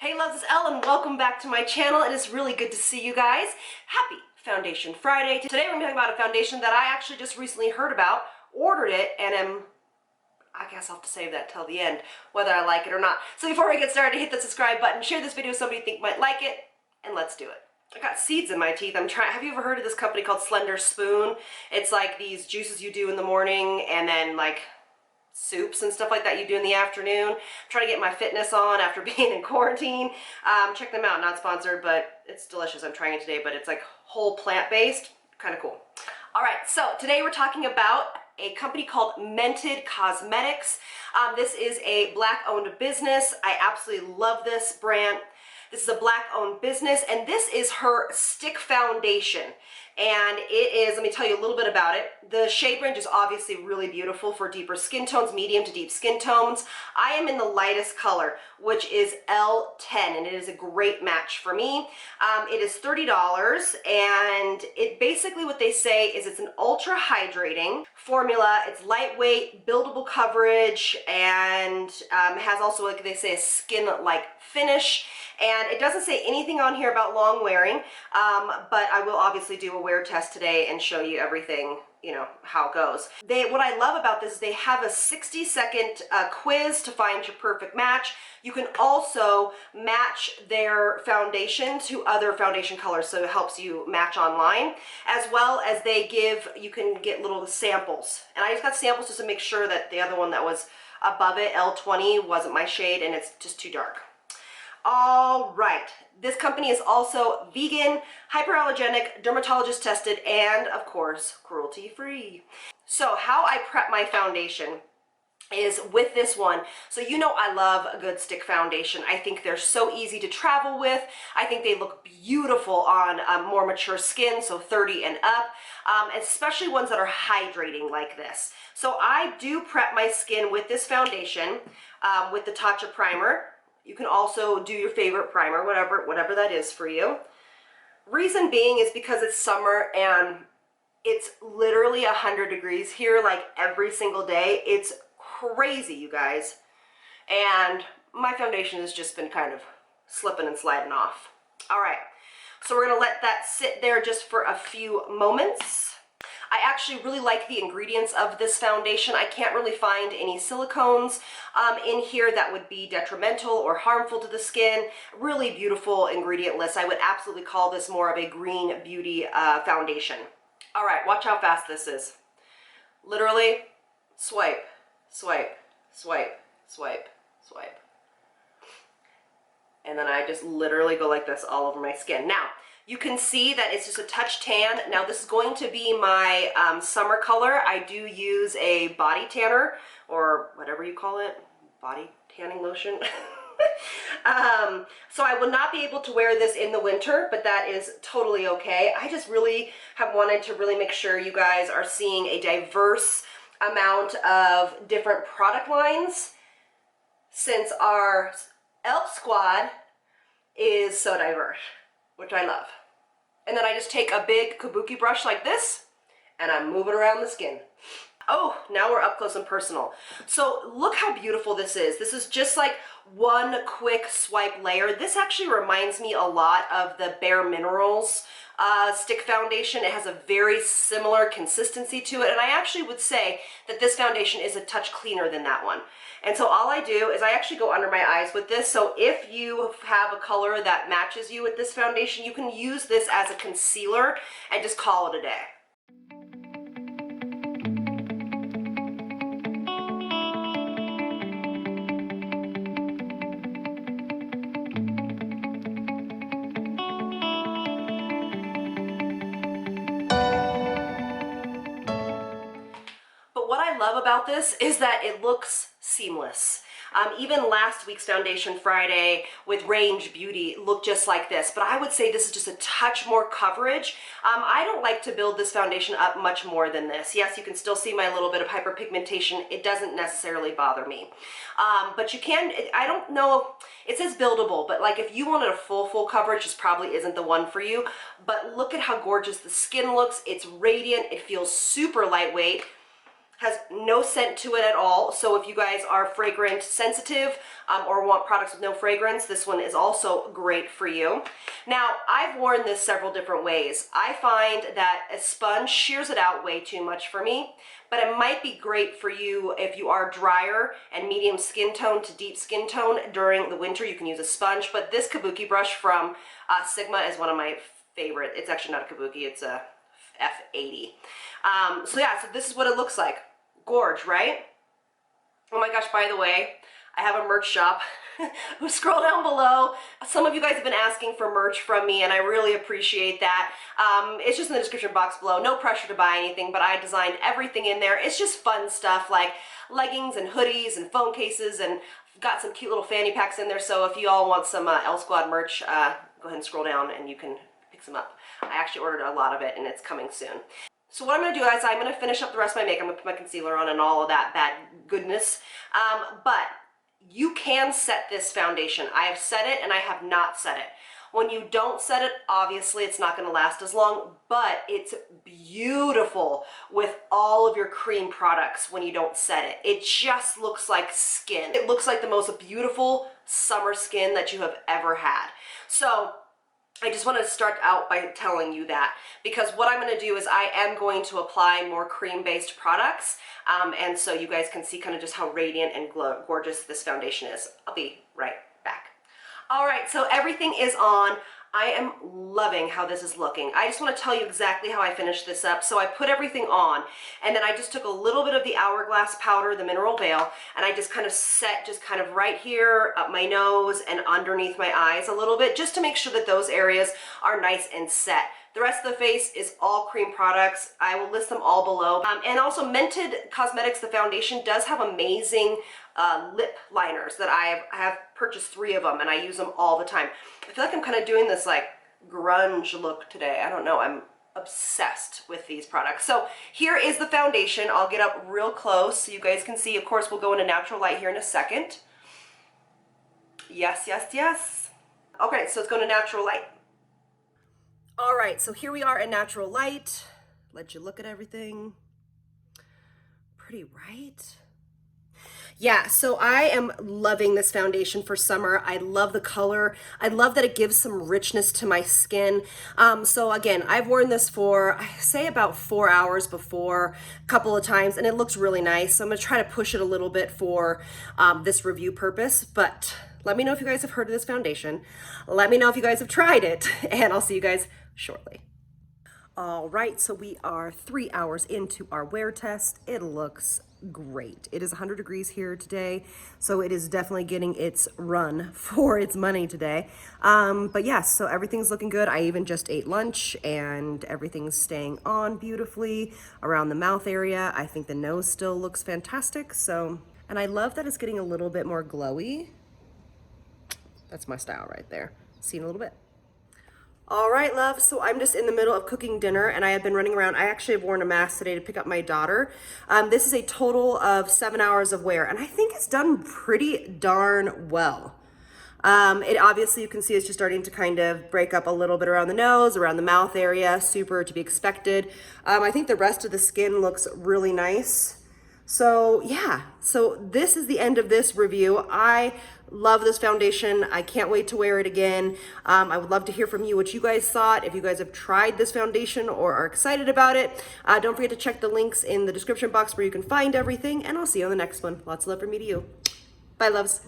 Hey loves, it's Elle and welcome back to my channel. It is really good to see you guys. Happy Foundation Friday. Today we're going to be talking about a foundation that I actually just recently heard about, ordered it, and I guess I'll have to save that till the end, whether I like it or not. So before we get started, hit the subscribe button, share this video with somebody you think might like it, and let's do it. I got seeds in my teeth. Have you ever heard of this company called Slender Spoon? It's like these juices you do in the morning and then like soups and stuff like that you do in the afternoon. I'm trying to get my fitness on after being in quarantine. Check them out, not sponsored, but it's delicious. I'm trying it today, but it's like whole plant-based, kind of cool. All right, so today we're talking about a company called Mented Cosmetics. This is a Black-owned business. I absolutely love this brand. This is a Black-owned business, and this is her stick foundation. And it is, let me tell you a little bit about it. The shade range is obviously really beautiful for deeper skin tones, medium to deep skin tones. I am in the lightest color, which is Elle10, and it is a great match for me. It is $30, and it basically what they say is it's an ultra hydrating formula. It's lightweight, buildable coverage, and has also, like they say, a skin-like finish. And it doesn't say anything on here about long wearing, but I will obviously do a wear test today and show you everything, you know, how it goes. What I love about this is they have a 60-second quiz to find your perfect match. You can also match their foundation to other foundation colors, so it helps you match online, as well as you can get little samples. And I just got samples just to make sure that the other one that was above it, Elle20, wasn't my shade and it's just too dark. All right, this company is also vegan, hyperallergenic, dermatologist tested, and of course, cruelty free. So how I prep my foundation is with this one. So you know I love a good stick foundation. I think they're so easy to travel with. I think they look beautiful on more mature skin, so 30 and up, especially ones that are hydrating like this. So I do prep my skin with this foundation with the Tatcha primer. You can also do your favorite primer, whatever that is for you. Reason being is because it's summer and it's literally 100 degrees here like every single day. It's crazy, you guys. And my foundation has just been kind of slipping and sliding off. All right, so we're gonna let that sit there just for a few moments. I actually really like the ingredients of this foundation. I can't really find any silicones in here that would be detrimental or harmful to the skin. Really beautiful ingredient list. I would absolutely call this more of a green beauty foundation. All right, watch how fast this is. Literally, swipe, swipe, swipe, swipe, swipe. And then I just literally go like this all over my skin. Now, you can see that it's just a touch tan. Now this is going to be my summer color. I do use a body tanner, or whatever you call it, body tanning lotion. So I will not be able to wear this in the winter, but that is totally okay. I just really have wanted to really make sure you guys are seeing a diverse amount of different product lines, since our Elle squad is so diverse, which I love. And then I just take a big kabuki brush like this and I move it around the skin. Oh, now we're up close and personal. So look how beautiful this is. This is just like one quick swipe layer. This actually reminds me a lot of the Bare Minerals stick foundation. It has a very similar consistency to it, and I actually would say that this foundation is a touch cleaner than that one. And so all I do is I actually go under my eyes with this. So if you have a color that matches you with this foundation, you can use this as a concealer and just call it a day. But what I love about this is that it looks seamless. Even last week's Foundation Friday with Range Beauty looked just like this, but I would say this is just a touch more coverage. I don't like to build this foundation up much more than this. Yes, you can still see my little bit of hyperpigmentation. It doesn't necessarily bother me. But you can, I don't know, it says buildable, but like if you wanted a full coverage, this probably isn't the one for you. But look at how gorgeous the skin looks. It's radiant. It feels super lightweight. Has no scent to it at all. So if you guys are fragrance sensitive or want products with no fragrance, this one is also great for you. Now, I've worn this several different ways. I find that a sponge shears it out way too much for me, but it might be great for you if you are drier and medium skin tone to deep skin tone during the winter. You can use a sponge, but this kabuki brush from Sigma is one of my favorite. It's actually not a kabuki, it's a F80. So yeah, so this is what it looks like. Gorge, right? Oh my gosh, by the way, I have a merch shop. Scroll down below. Some of you guys have been asking for merch from me, and I really appreciate that. It's just in the description box below. No pressure to buy anything, but I designed everything in there. It's just fun stuff like leggings and hoodies and phone cases, and got some cute little fanny packs in there. So if you all want some Elle Squad merch, go ahead and scroll down and you can pick some up. I actually ordered a lot of it, and it's coming soon. So what I'm going to do is I'm going to finish up the rest of my makeup. I'm going to put my concealer on and all of that bad goodness. But you can set this foundation. I have set it and I have not set it. When you don't set it, obviously it's not going to last as long, but it's beautiful with all of your cream products when you don't set it. It just looks like skin. It looks like the most beautiful summer skin that you have ever had. So I just want to start out by telling you that, because what I'm going to do is I am going to apply more cream-based products, and so you guys can see kind of just how radiant and gorgeous this foundation is. I'll be right back. All right, so everything is on. I am loving how this is looking. I just want to tell you exactly how I finished this up. So I put everything on, and then I just took a little bit of the Hourglass powder, the mineral veil, and I just kind of set just kind of right here, up my nose and underneath my eyes a little bit, just to make sure that those areas are nice and set. The rest of the face is all cream products. I will list them all below. And also Mented Cosmetics, the foundation, does have amazing lip liners that I have purchased 3 of them, and I use them all the time. I feel like I'm kind of doing this like grunge look today. I don't know, I'm obsessed with these products. So here is the foundation. I'll get up real close so you guys can see. Of course, we'll go into natural light here in a second. Yes, yes, yes. Okay, so let's go to natural light. All right, so here we are in natural light. Let you look at everything. Pretty, right? Yeah, so I am loving this foundation for summer. I love the color. I love that it gives some richness to my skin. So again, I've worn this for, I say about 4 hours before, a couple of times, and it looks really nice. So I'm gonna try to push it a little bit for this review purpose, but let me know if you guys have heard of this foundation. Let me know if you guys have tried it, and I'll see you guys shortly. All right, so we are 3 hours into our wear test. It looks great. It is 100 degrees here today, so it is definitely getting its run for its money today. But yes, so everything's looking good. I even just ate lunch and everything's staying on beautifully around the mouth area. I think the nose still looks fantastic. So, and I love that it's getting a little bit more glowy. That's my style right there. See in a little bit. All right, love, so I'm just in the middle of cooking dinner, and I have been running around. I actually have worn a mask today to pick up my daughter. This is a total of 7 hours of wear, and I think it's done pretty darn well. It obviously, you can see it's just starting to kind of break up a little bit around the nose, around the mouth area, super to be expected. I think the rest of the skin looks really nice. So yeah, so this is the end of this review. I love this foundation. I can't wait to wear it again. I would love to hear from you what you guys thought, if you guys have tried this foundation or are excited about it. Don't forget to check the links in the description box where you can find everything, and I'll see you on the next one. Lots of love from me to you. Bye, loves.